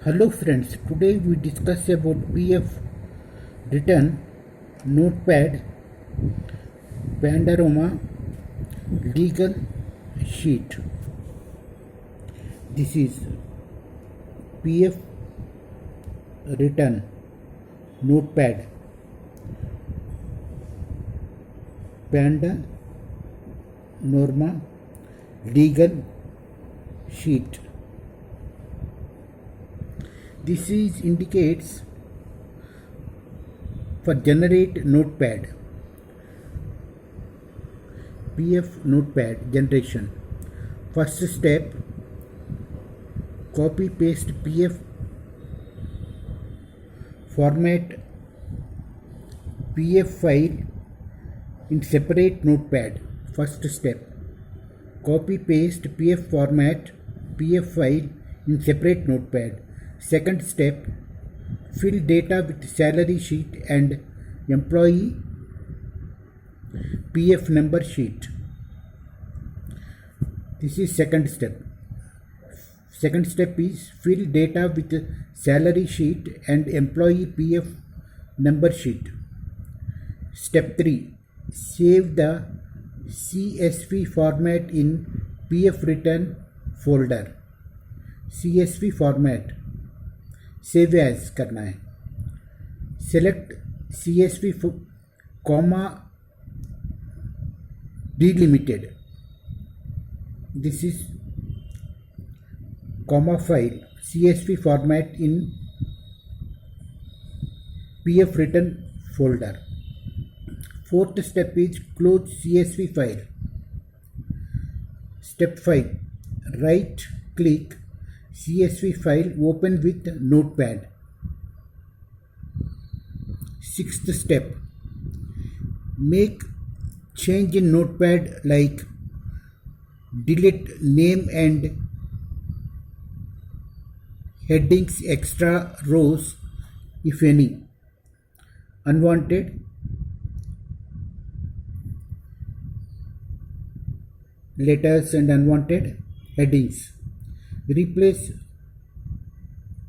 Hello friends, today we discuss about PF written notepad panorama legal sheet. This is PF written notepad panorama legal sheet. This is indicates for generate notepad PF notepad generation. First step, copy paste PF format PF file in separate notepad. First step, copy paste PF format PF file in separate notepad. Second step, fill data with salary sheet and employee PF number sheet. This is second step. Second step is fill data with salary sheet and employee PF number sheet. Step 3, save the CSV format in PF written folder. CSV format save as करना है. Select CSV comma delimited. This is comma file CSV format in PF written folder. Fourth step is close CSV file. Step 5, right click CSV file, open with notepad. Sixth step, make change in notepad like delete name and headings, extra rows if any, unwanted letters and unwanted headings. Replace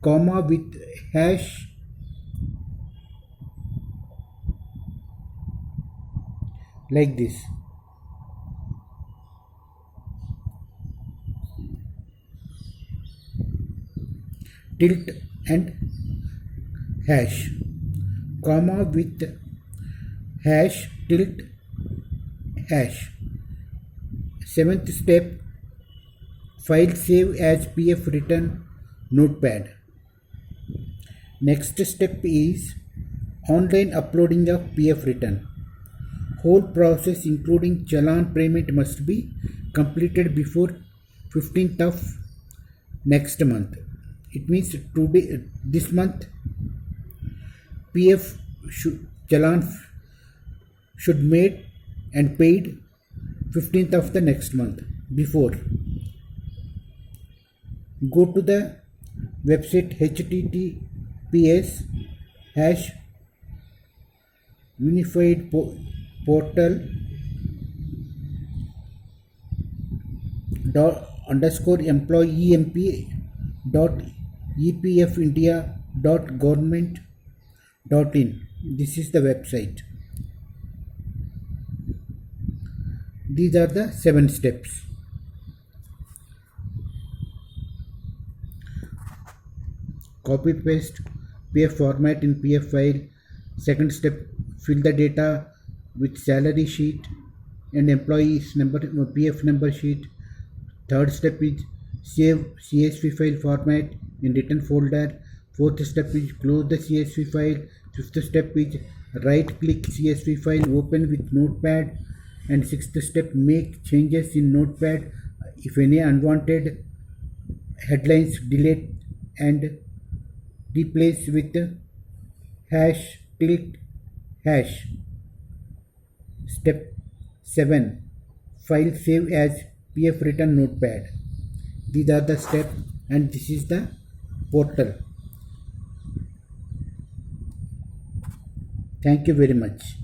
comma with hash like this. Tilt and hash, comma with hash, tilt, hash. Seventh step, file save as PF written notepad. Next step is online uploading of PF written. Whole process including challan payment must be completed before 15th of next month. It means today, this month PF challan should made and paid 15th of the next month before. Go to the website https unified portal _employee empindia.government.in. This is the website. These are the 7 steps. Copy paste PF format in PF file. Second step, fill the data with salary sheet and employees number PF number sheet. Third step is save CSV file format in written folder. Fourth step is close the CSV file. Fifth step is right click CSV file, open with notepad. And sixth step, make changes in notepad. If any unwanted headlines, delete and replace with hash, tilt, hash. Step 7, file save as PF written notepad. These are the steps and this is the portal. Thank you very much.